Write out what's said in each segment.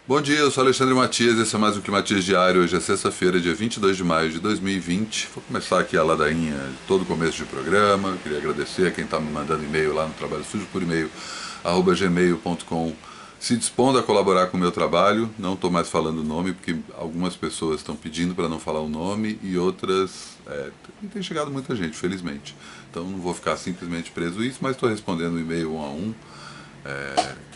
Bom dia, eu sou Alexandre Matias, esse é mais um Climatias Diário. Hoje é sexta-feira, dia 22 de maio de 2020. Vou começar aqui a ladainha de todo começo de programa. Queria agradecer a quem está me mandando e-mail lá no Trabalho Sujo por e-mail, @gmail.com, se dispondo a colaborar com o meu trabalho. Não estou mais falando o nome, porque algumas pessoas estão pedindo para não falar o nome e outras... tem chegado muita gente, felizmente. Então não vou ficar simplesmente preso a isso, mas estou respondendo o e-mail um a um.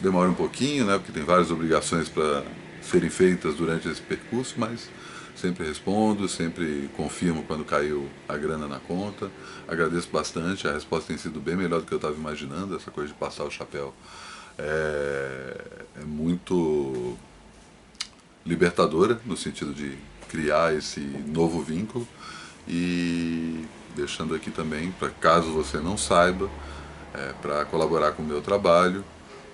Demora um pouquinho, né, porque tem várias obrigações para serem feitas durante esse percurso, mas sempre respondo, sempre confirmo quando caiu a grana na conta. Agradeço bastante, a resposta tem sido bem melhor do que eu estava imaginando. Essa coisa de passar o chapéu é muito libertadora, no sentido de criar esse novo vínculo. E deixando aqui também, para caso você não saiba, para colaborar com o meu trabalho,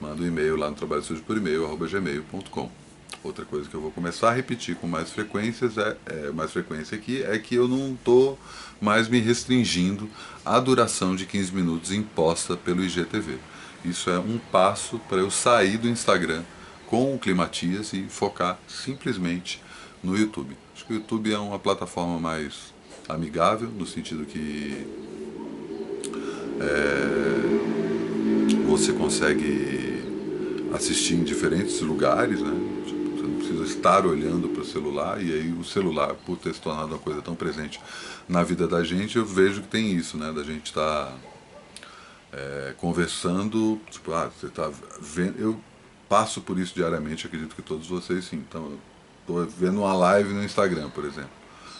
manda um e-mail lá no Trabalho Sujo por e-mail, @gmail.com. Outra coisa que eu vou começar a repetir com mais mais frequência aqui, é que eu não estou mais me restringindo à duração de 15 minutos imposta pelo IGTV. Isso é um passo para eu sair do Instagram com o Climatias e focar simplesmente no YouTube. Acho que o YouTube é uma plataforma mais amigável, no sentido que você consegue assistir em diferentes lugares, né? Tipo, você não precisa estar olhando para o celular, e aí o celular, por ter se tornado uma coisa tão presente na vida da gente, eu vejo que tem isso, né? Da gente estar conversando, tipo, você está vendo... Eu passo por isso diariamente, acredito que todos vocês sim. Então, eu estou vendo uma live no Instagram, por exemplo.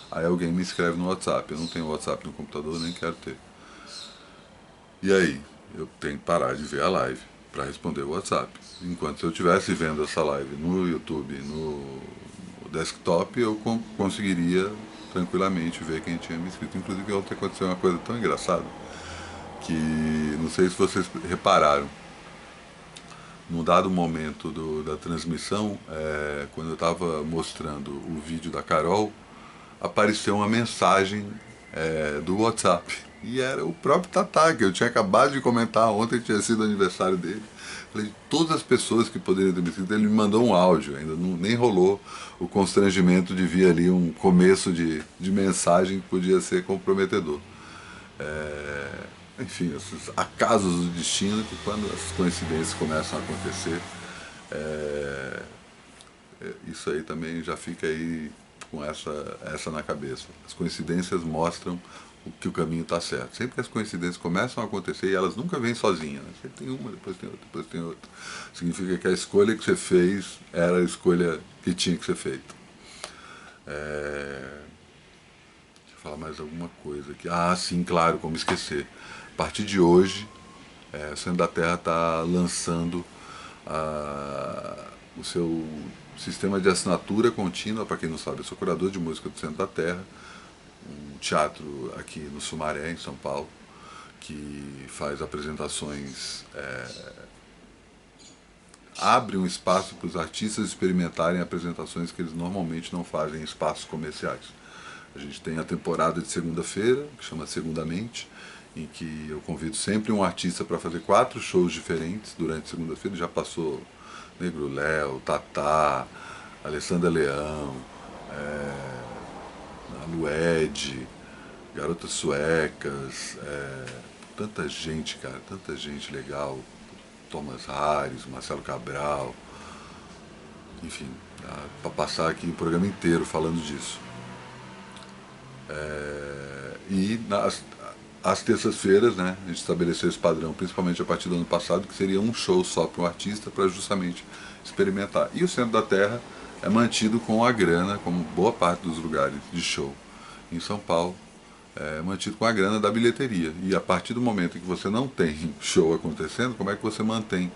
Aí alguém me escreve no WhatsApp. Eu não tenho WhatsApp no computador, nem quero ter. E aí, eu tenho que parar de ver a live para responder o WhatsApp. Enquanto se eu estivesse vendo essa live no YouTube, no desktop, eu conseguiria tranquilamente ver quem tinha me inscrito. Inclusive, ontem aconteceu uma coisa tão engraçada que não sei se vocês repararam. Num dado momento da transmissão, quando eu estava mostrando o vídeo da Carol, apareceu uma mensagem do WhatsApp. E era o próprio Tatá, que eu tinha acabado de comentar ontem, que tinha sido aniversário dele. Falei, todas as pessoas que poderiam ter me escrito, ele me mandou um áudio, ainda não, nem rolou o constrangimento de vir ali um começo de mensagem que podia ser comprometedor. Enfim, esses acasos do destino, que quando as coincidências começam a acontecer, isso aí também já fica aí com essa na cabeça. As coincidências mostram que o caminho está certo. Sempre que as coincidências começam a acontecer, e elas nunca vêm sozinhas, né? Sempre tem uma, depois tem outra, depois tem outra. Significa que a escolha que você fez era a escolha que tinha que ser feita. Deixa eu falar mais alguma coisa aqui. Ah, sim, claro, como esquecer. A partir de hoje, o Centro da Terra está lançando o seu sistema de assinatura contínua. Para quem não sabe, eu sou curador de música do Centro da Terra, um teatro aqui no Sumaré, em São Paulo, que faz apresentações, abre um espaço para os artistas experimentarem apresentações que eles normalmente não fazem em espaços comerciais. A gente tem a temporada de segunda-feira, que chama Segundamente, em que eu convido sempre um artista para fazer 4 shows diferentes durante segunda-feira. Já passou Negro Léo, Tatá, Alessandra Leão, a Lued, Garotas Suecas, tanta gente, cara, tanta gente legal. Thomas Harris, Marcelo Cabral, enfim, para passar aqui o programa inteiro falando disso. E às terças-feiras, né, a gente estabeleceu esse padrão, principalmente a partir do ano passado, que seria um show só para o artista, para justamente experimentar. E o Centro da Terra é mantido com a grana, como boa parte dos lugares de show em São Paulo, mantido com a grana da bilheteria. E a partir do momento em que você não tem show acontecendo, como é que você mantém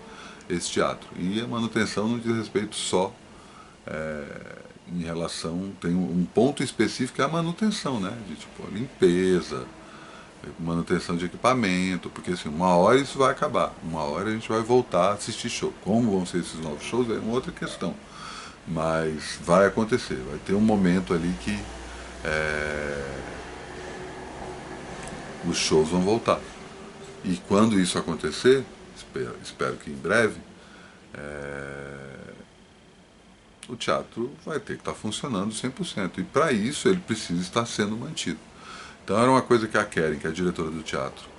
esse teatro? E a manutenção não diz respeito só em relação... Tem um ponto específico que é a manutenção, né? De tipo, limpeza, manutenção de equipamento, porque assim, uma hora isso vai acabar, uma hora a gente vai voltar a assistir show. Como vão ser esses novos shows é uma outra questão, mas vai acontecer, vai ter um momento ali que os shows vão voltar. E quando isso acontecer, espero que em breve, o teatro vai ter que estar funcionando 100%. E para isso ele precisa estar sendo mantido. Então era uma coisa que a Keren, que é a diretora do teatro,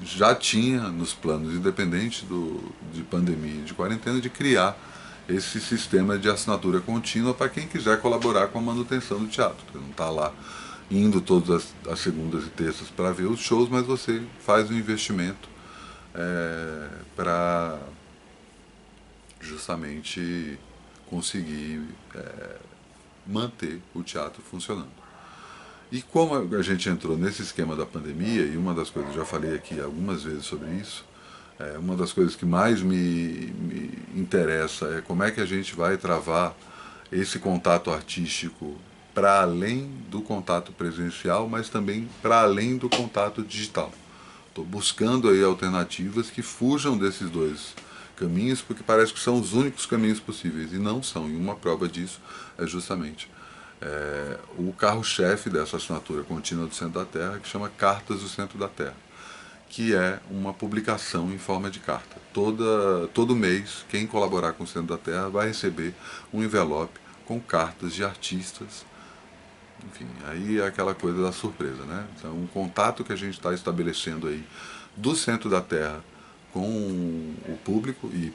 já tinha nos planos, independente de pandemia e de quarentena, de criar esse sistema de assinatura contínua para quem quiser colaborar com a manutenção do teatro. Você não está lá indo todas as segundas e terças para ver os shows, mas você faz um investimento para justamente conseguir manter o teatro funcionando. E como a gente entrou nesse esquema da pandemia, e uma das coisas, já falei aqui algumas vezes sobre isso, uma das coisas que mais me interessa é como é que a gente vai travar esse contato artístico para além do contato presencial, mas também para além do contato digital. Estou buscando aí alternativas que fujam desses dois caminhos, porque parece que são os únicos caminhos possíveis, e não são. E uma prova disso é justamente o carro-chefe dessa assinatura contínua do Centro da Terra, que chama Cartas do Centro da Terra, que é uma publicação em forma de carta. Todo mês, quem colaborar com o Centro da Terra vai receber um envelope com cartas de artistas. Enfim, aí é aquela coisa da surpresa, né? Então, um contato que a gente está estabelecendo aí do Centro da Terra com o público, e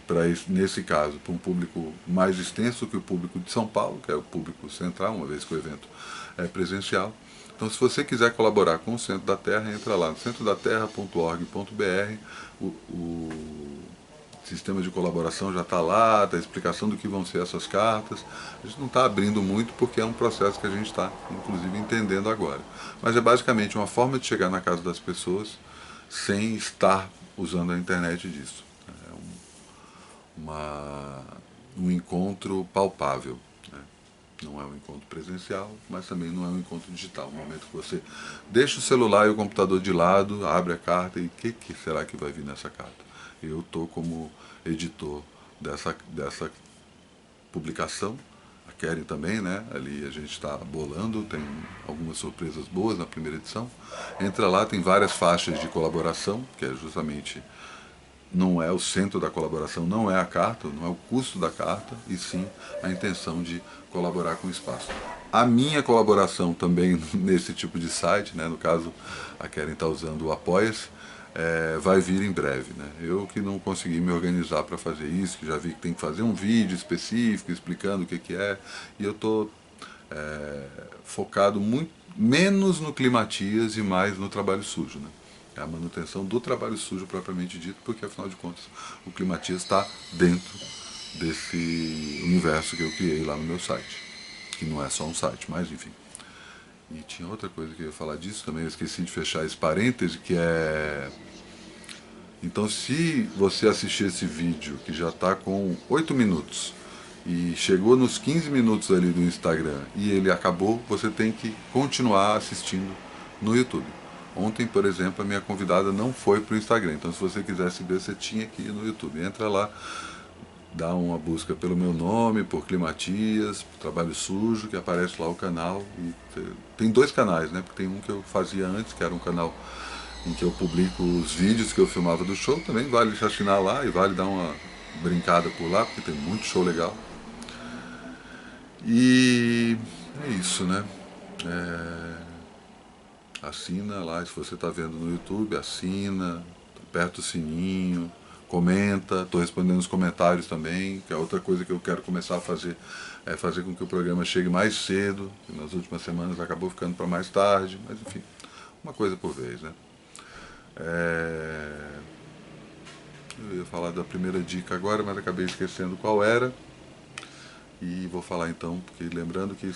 nesse caso, para um público mais extenso que o público de São Paulo, que é o público central, uma vez que o evento é presencial. Então, se você quiser colaborar com o Centro da Terra, entra lá no centrodaterra.org.br. O sistema de colaboração já está lá, a explicação do que vão ser essas cartas. A gente não está abrindo muito porque é um processo que a gente está, inclusive, entendendo agora. Mas é basicamente uma forma de chegar na casa das pessoas sem estar usando a internet disso. É um encontro palpável. Né? Não é um encontro presencial, mas também não é um encontro digital. No momento que você deixa o celular e o computador de lado, abre a carta e o que será que vai vir nessa carta? Eu estou como editor dessa publicação, a Keren também, né? Ali a gente está bolando, tem algumas surpresas boas na primeira edição. Entra lá, tem várias faixas de colaboração, que é justamente, não é o centro da colaboração, não é a carta, não é o custo da carta, e sim a intenção de colaborar com o espaço. A minha colaboração também nesse tipo de site, né? No caso a Keren está usando o Apoia-se, vai vir em breve. Né? Eu que não consegui me organizar para fazer isso, que já vi que tem que fazer um vídeo específico explicando o que é, e eu estou focado muito menos no climatias e mais no trabalho sujo. Né? É a manutenção do trabalho sujo propriamente dito, porque afinal de contas o climatias está dentro desse universo que eu criei lá no meu site, que não é só um site, mas enfim. E tinha outra coisa que eu ia falar disso também, eu esqueci de fechar esse parêntese, que é... Então, se você assistir esse vídeo, que já está com 8 minutos, e chegou nos 15 minutos ali do Instagram, e ele acabou, você tem que continuar assistindo no YouTube. Ontem, por exemplo, a minha convidada não foi para o Instagram, então se você quisesse ver, você tinha que ir no YouTube. Entra lá, dá uma busca pelo meu nome, por Climatias, Trabalho Sujo, que aparece lá o canal. E tem dois canais, né? Porque tem um que eu fazia antes, que era um canal em que eu publico os vídeos que eu filmava do show. Também vale assinar lá e vale dar uma brincada por lá, porque tem muito show legal. E é isso, né? Assina lá, se você está vendo no YouTube, assina, aperta o sininho, comenta, estou respondendo os comentários também, que é outra coisa que eu quero começar a fazer, é fazer com que o programa chegue mais cedo, que nas últimas semanas acabou ficando para mais tarde, mas enfim, uma coisa por vez, né? Eu ia falar da primeira dica agora, mas acabei esquecendo qual era. E vou falar então, porque lembrando que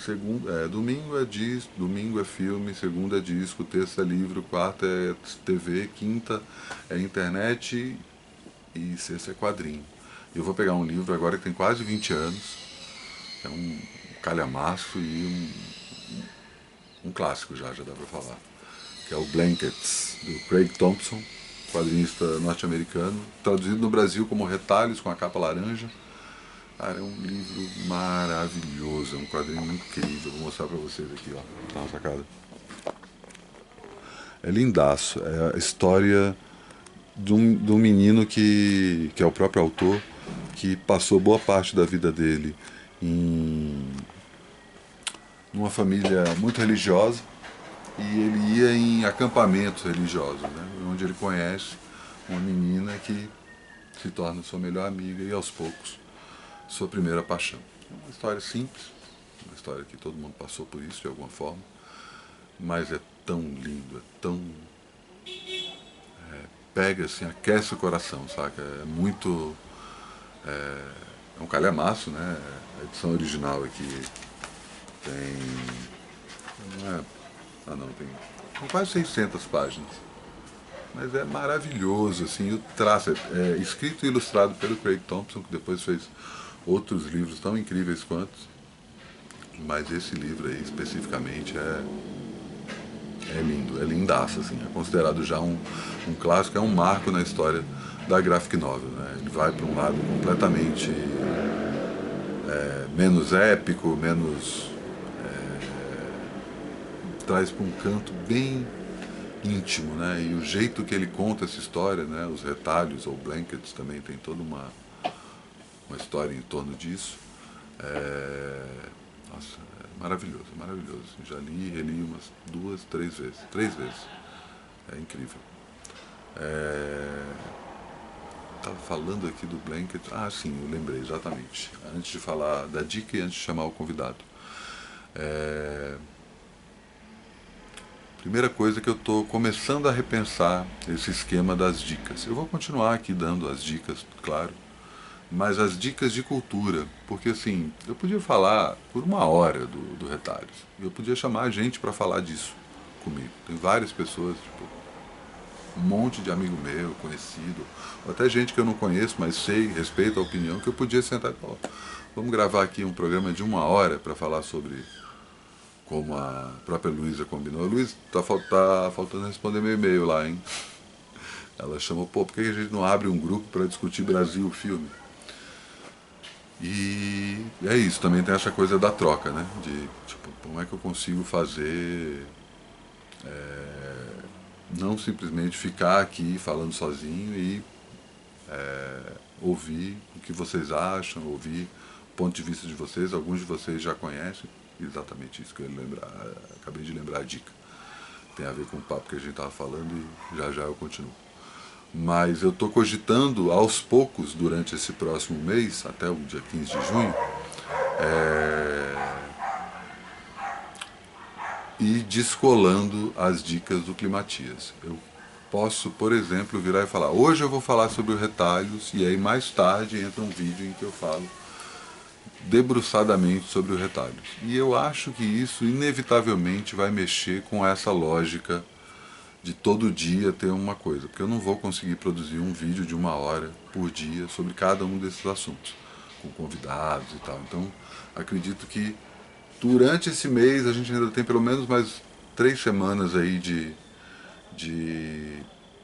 domingo é filme, segunda é disco, terça é livro, quarta é TV, quinta é internet e sexta é quadrinho. Eu vou pegar um livro agora que tem quase 20 anos, é um calhamaço e um clássico já dá pra falar, que é o Blankets, do Craig Thompson, quadrinista norte-americano, traduzido no Brasil como Retalhos, com a capa laranja. Cara, é um livro maravilhoso, é um quadrinho incrível. Vou mostrar pra vocês aqui, ó. Tá na sacada. É lindaço. É a história de um menino que é o próprio autor, que passou boa parte da vida dele em uma família muito religiosa, e ele ia em acampamentos religiosos, né, onde ele conhece uma menina que se torna sua melhor amiga e aos poucos sua primeira paixão. É uma história simples, uma história que todo mundo passou por isso de alguma forma, mas é tão lindo, é tão... pega assim, aquece o coração, saca? É muito... é um calhamaço, né? A edição original aqui tem... não é... ah não, tem quase 600 páginas. Mas é maravilhoso, assim, o traço é escrito e ilustrado pelo Craig Thompson, que depois fez outros livros tão incríveis quanto, mas esse livro aí especificamente é lindo, é lindaço, assim, é considerado já um clássico, é um marco na história da graphic novel, né? Ele vai para um lado completamente menos épico, menos... traz para um canto bem íntimo, né? E o jeito que ele conta essa história, né? Os retalhos ou blankets também tem toda uma história em torno disso. Nossa, é maravilhoso, maravilhoso. Já li e reli umas 2, 3 vezes. 3 vezes. É incrível. Estava falando aqui do blanket. Ah, sim, eu lembrei exatamente. Antes de falar da dica e antes de chamar o convidado. Primeira coisa que eu estou começando a repensar esse esquema das dicas. Eu vou continuar aqui dando as dicas, claro, mas as dicas de cultura, porque assim, eu podia falar por 1 hora do Retalhos, eu podia chamar a gente para falar disso comigo. Tem várias pessoas, tipo, um monte de amigo meu, conhecido, ou até gente que eu não conheço, mas sei, respeito a opinião, que eu podia sentar e falar, vamos gravar aqui um programa de 1 hora para falar sobre... como a própria Luísa combinou. A Luísa tá faltando responder meu e-mail lá, hein? Ela chamou, pô, por que a gente não abre um grupo para discutir Brasil, o filme? E é isso, também tem essa coisa da troca, né? De, tipo, como é que eu consigo fazer... não simplesmente ficar aqui falando sozinho e ouvir o que vocês acham, ouvir o ponto de vista de vocês. Alguns de vocês já conhecem exatamente isso que eu ia lembrar, acabei de lembrar a dica. Tem a ver com o papo que a gente estava falando e já eu continuo. Mas eu estou cogitando aos poucos, durante esse próximo mês, até o dia 15 de junho, ir descolando as dicas do Climatias. Eu posso, por exemplo, virar e falar, hoje eu vou falar sobre os retalhos, e aí mais tarde entra um vídeo em que eu falo debruçadamente sobre os retalhos. E eu acho que isso inevitavelmente vai mexer com essa lógica de todo dia ter uma coisa, porque eu não vou conseguir produzir um vídeo de 1 hora por dia sobre cada um desses assuntos, com convidados e tal. Então, acredito que durante esse mês a gente ainda tem pelo menos mais 3 semanas aí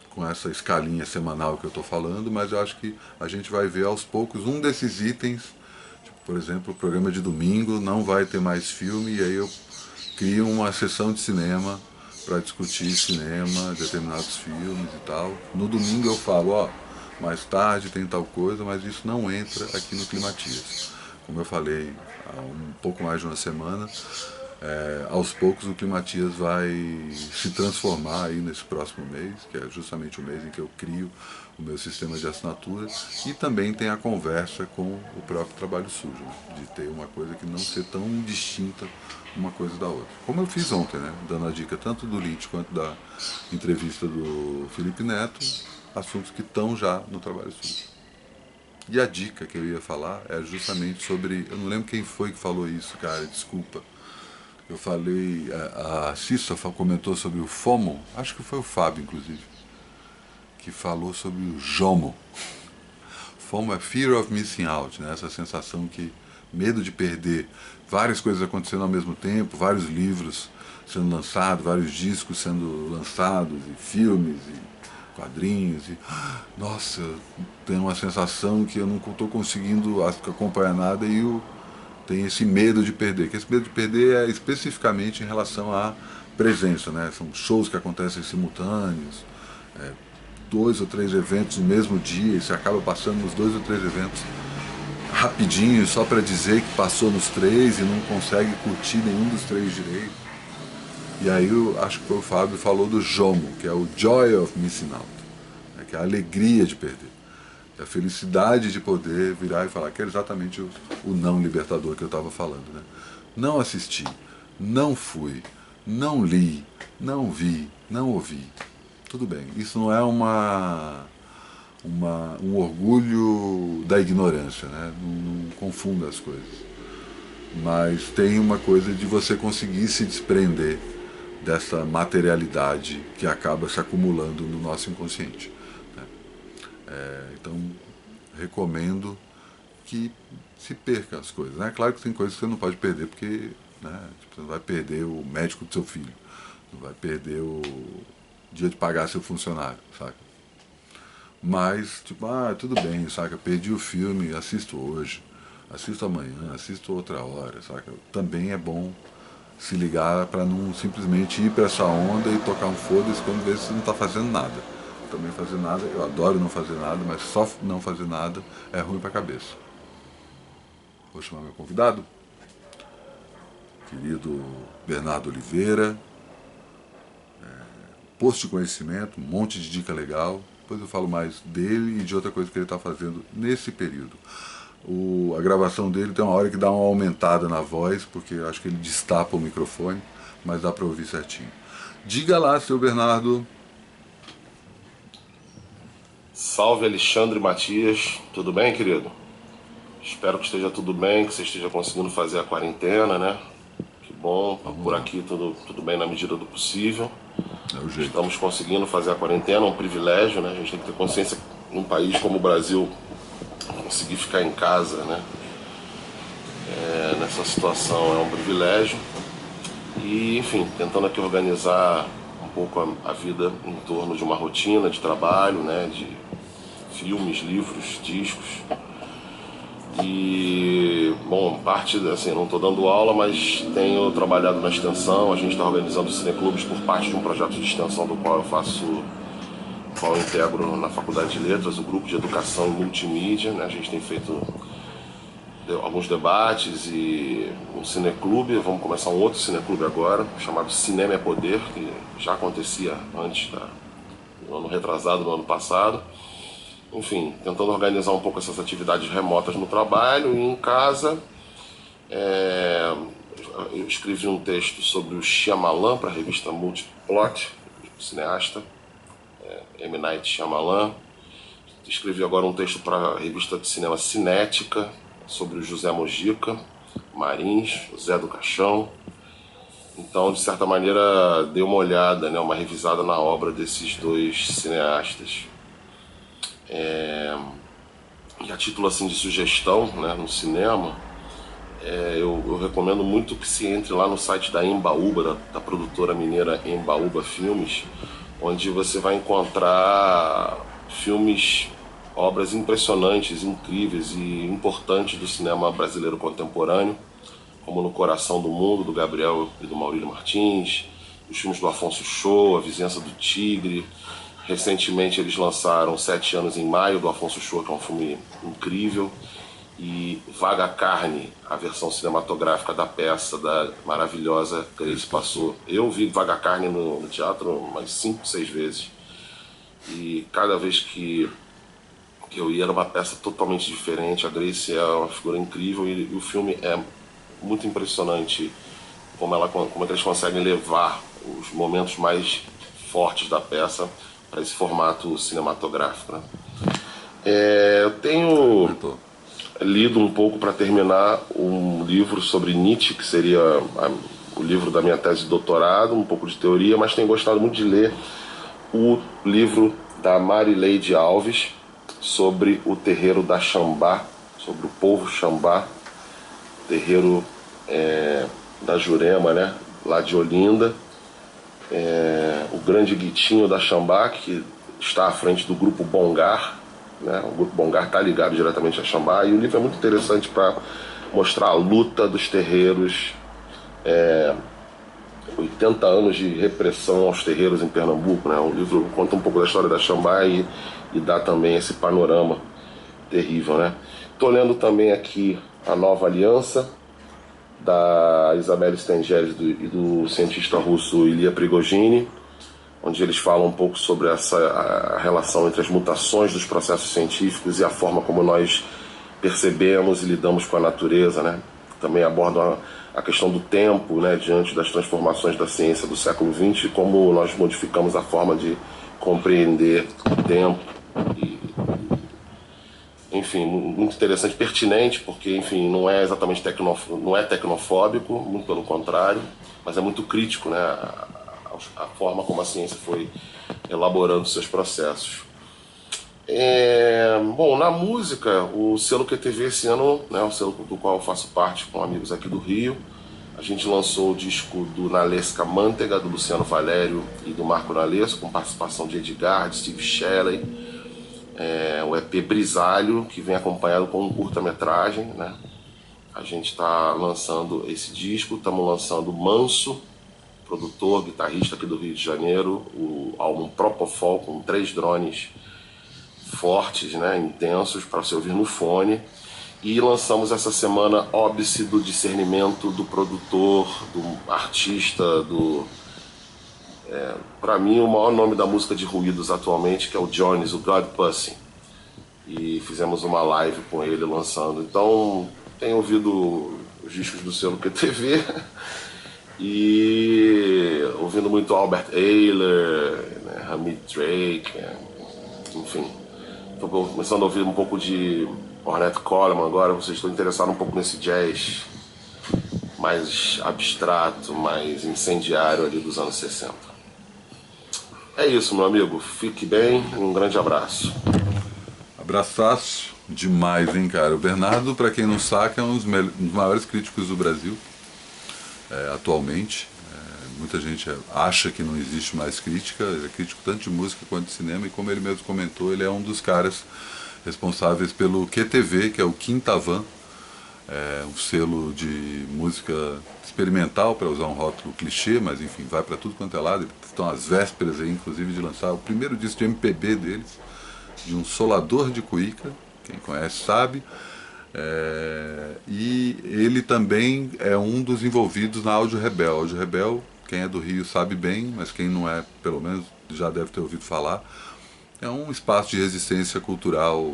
com essa escalinha semanal que eu estou falando, mas eu acho que a gente vai ver aos poucos um desses itens. Por exemplo, o programa de domingo não vai ter mais filme, e aí eu crio uma sessão de cinema para discutir cinema, determinados filmes e tal. No domingo eu falo, ó, mais tarde tem tal coisa, mas isso não entra aqui no Climatias. Como eu falei há um pouco mais de 1 semana, aos poucos o Climatias vai se transformar aí nesse próximo mês, que é justamente o mês em que eu crio o meu sistema de assinatura, e também tem a conversa com o próprio Trabalho Sujo, né? De ter uma coisa que não ser tão distinta uma coisa da outra. Como eu fiz ontem, né? Dando a dica tanto do Lynch quanto da entrevista do Felipe Neto, assuntos que estão já no Trabalho Sujo. E a dica que eu ia falar é justamente sobre... eu não lembro quem foi que falou isso, cara, desculpa. Eu falei... a Cissa comentou sobre o FOMO, acho que foi o Fábio, inclusive, que falou sobre o JOMO. FOMO é Fear of Missing Out, né? Essa sensação que... medo de perder, várias coisas acontecendo ao mesmo tempo, vários livros sendo lançados, vários discos sendo lançados, e filmes, e quadrinhos, e nossa, tem uma sensação que eu não estou conseguindo acompanhar nada, e tem esse medo de perder, que esse medo de perder é especificamente em relação à presença, né? São shows que acontecem simultâneos, 2 ou 3 eventos no mesmo dia, e você acaba passando nos 2 ou 3 eventos rapidinho só para dizer que passou nos 3 e não consegue curtir nenhum dos 3 direito. E aí eu acho que o Fábio falou do JOMO, que é o Joy of Missing Out, né, que é a alegria de perder. É a felicidade de poder virar e falar, que é exatamente o não libertador que eu estava falando. Né? Não assisti, não fui, não li, não vi, não ouvi. Tudo bem, isso não é um orgulho da ignorância, né? Não confunda as coisas. Mas tem uma coisa de você conseguir se desprender dessa materialidade que acaba se acumulando no nosso inconsciente. Né? Então, recomendo que se perca as coisas. Né? Claro que tem coisas que você não pode perder, porque né, você não vai perder o médico do seu filho, não vai perder o dia de pagar seu funcionário, saca? Mas, tipo, tudo bem, saca? Perdi o filme, assisto hoje, assisto amanhã, assisto outra hora, saca? Também é bom se ligar para não simplesmente ir para essa onda e tocar um foda-se quando vê se você não está fazendo nada. Também fazer nada, eu adoro não fazer nada, mas só não fazer nada é ruim para a cabeça. Vou chamar meu convidado, querido Bernardo Oliveira, post de conhecimento, um monte de dica legal. Depois eu falo mais dele e de outra coisa que ele está fazendo nesse período. A gravação dele tem uma hora que dá uma aumentada na voz, porque eu acho que ele destapa o microfone, mas dá para ouvir certinho. Diga lá, seu Bernardo. Salve Alexandre Matias, tudo bem, querido? Espero que esteja tudo bem, que você esteja conseguindo fazer a quarentena, né? Que bom, por aqui tudo bem na medida do possível. É o jeito. Estamos conseguindo fazer a quarentena, é um privilégio, né? A gente tem que ter consciência que num país como o Brasil, conseguir ficar em casa, né? Nessa situação é um privilégio. E, enfim, tentando aqui organizar um pouco a vida em torno de uma rotina de trabalho, né? De filmes, livros, discos. E, bom, parte, assim, não estou dando aula, mas tenho trabalhado na extensão. A gente está organizando cineclubes por parte de um projeto de extensão do qual eu integro na Faculdade de Letras, o grupo de educação e multimídia, né? A gente tem feito alguns debates e um cineclube. Vamos começar um outro cineclube agora, chamado Cinema é Poder, que já acontecia antes no ano retrasado, no ano passado. Enfim, tentando organizar um pouco essas atividades remotas no trabalho e em casa. Eu escrevi um texto sobre o Shyamalan para a revista Multiplot, cineasta, M. Night Shyamalan. Escrevi agora um texto para a revista de cinema Cinética, sobre o José Mojica Marins, Zé do Caixão. Então, de certa maneira, dei uma olhada, né, uma revisada na obra desses dois cineastas. E a título assim, de sugestão, né, no cinema, eu recomendo muito que se entre lá no site da Embaúba, da produtora mineira Embaúba Filmes, onde você vai encontrar filmes, obras impressionantes, incríveis e importantes do cinema brasileiro contemporâneo, como No Coração do Mundo, do Gabriel e do Maurílio Martins, os filmes do Afonso Shoa, A Vizinhança do Tigre. Recentemente eles lançaram 7 anos em Maio, do Afonso Shoa, que é um filme incrível, e Vaga Carne, a versão cinematográfica da peça da maravilhosa Grace Passou. Eu vi Vaga Carne no teatro umas 5, 6 vezes, e cada vez que eu ia era uma peça totalmente diferente. A Grace é uma figura incrível e o filme é muito impressionante como é que eles conseguem levar os momentos mais fortes da peça para esse formato cinematográfico, né? Eu tenho lido um pouco para terminar um livro sobre Nietzsche, que seria o livro da minha tese de doutorado, um pouco de teoria, mas tenho gostado muito de ler o livro da Marileide Alves sobre o terreiro da Xambá, sobre o povo Xambá, terreiro da Jurema, né, lá de Olinda. O grande Guitinho da Xambá, que está à frente do grupo Bongar, né? O grupo Bongar está ligado diretamente a Xambá, e o livro é muito interessante para mostrar a luta dos terreiros, 80 anos de repressão aos terreiros em Pernambuco, né? O livro conta um pouco da história da Xambá e dá também esse panorama terrível, né? Estou lendo também aqui A Nova Aliança, da Isabelle Stengeri e do cientista russo Ilya Prigogine, onde eles falam um pouco sobre a relação entre as mutações dos processos científicos e a forma como nós percebemos e lidamos com a natureza, né? Também abordam a questão do tempo, né, diante das transformações da ciência do século XX, e como nós modificamos a forma de compreender o tempo. Enfim, muito interessante, pertinente, porque, enfim, não é exatamente não é tecnofóbico, muito pelo contrário, mas é muito crítico, né, a forma como a ciência foi elaborando seus processos. Bom, na música, o selo QTV esse ano, né, o selo do qual eu faço parte com amigos aqui do Rio, a gente lançou o disco do Nalesca Mantega, do Luciano Valério e do Marco Nalesco, com participação de Edgar, de Steve Shelley. O EP Brisalho, que vem acompanhado com um curta-metragem, né? A gente está lançando esse disco, estamos lançando Manso, produtor, guitarrista aqui do Rio de Janeiro, o álbum Propofol, com 3 drones fortes, né, intensos, para você ouvir no fone. E lançamos essa semana Óbice do Discernimento, do produtor, do artista, para mim, o maior nome da música de ruídos atualmente, que é o Jones, o God Pussy. E fizemos uma live com ele lançando. Então, tenho ouvido os discos do selo QTV e ouvindo muito Albert Ayler, né, Hamid Drake, enfim. Estou começando a ouvir um pouco de Ornette Coleman agora. Vocês estão interessados um pouco nesse jazz mais abstrato, mais incendiário ali dos anos 60. É isso, meu amigo. Fique bem e um grande abraço. Abraçaço demais, hein, cara. O Bernardo, para quem não saca, é um dos maiores críticos do Brasil, atualmente. Muita gente acha que não existe mais crítica. Ele é crítico tanto de música quanto de cinema, e como ele mesmo comentou, ele é um dos caras responsáveis pelo QTV, que é o Quinta Van, um selo de música experimental, para usar um rótulo clichê, mas enfim, vai para tudo quanto é lado. Estão às vésperas aí, inclusive, de lançar o primeiro disco de MPB deles, de um solador de cuíca, quem conhece sabe. E ele também é um dos envolvidos na Áudio Rebel. Áudio Rebel, quem é do Rio sabe bem, mas quem não é, pelo menos já deve ter ouvido falar. É um espaço de resistência cultural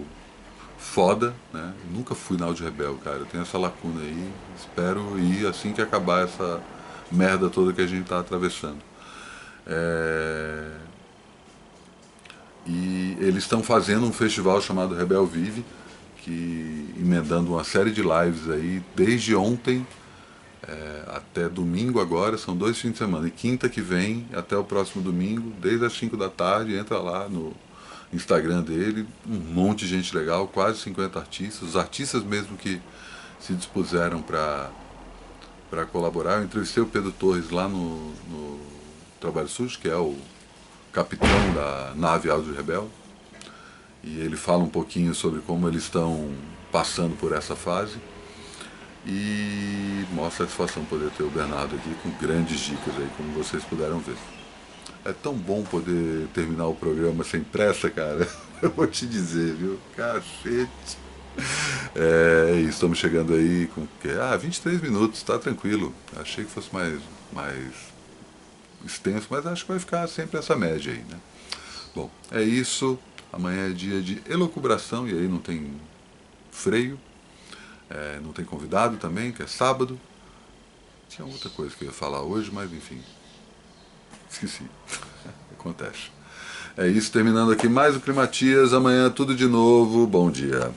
foda, né? Nunca fui na Áudio Rebel, cara. Eu tenho essa lacuna aí. Espero ir assim que acabar essa merda toda que a gente tá atravessando. E eles estão fazendo um festival chamado Rebel Vive, que emendando uma série de lives aí desde ontem até domingo agora, são 2 fins de semana. E quinta que vem até o próximo domingo, desde as 5 da tarde, entra lá no Instagram dele, um monte de gente legal, quase 50 artistas, os artistas mesmo que se dispuseram para colaborar. Eu entrevistei o Pedro Torres lá no Trabalho Sujo, que é o capitão da nave Áudio Rebel, e ele fala um pouquinho sobre como eles estão passando por essa fase. E mostra a satisfação poder ter o Bernardo aqui com grandes dicas aí, como vocês puderam ver. É tão bom poder terminar o programa sem pressa, cara. Eu vou te dizer, viu? Cacete. É isso, estamos chegando aí com 23 minutos, tá tranquilo. Achei que fosse mais extenso, mas acho que vai ficar sempre essa média aí, né? Bom, é isso. Amanhã é dia de elucubração e aí não tem freio. Não tem convidado também, que é sábado. Tinha outra coisa que eu ia falar hoje, mas enfim, esqueci. Acontece. É isso, terminando aqui mais o Climatias. Amanhã tudo de novo. Bom dia.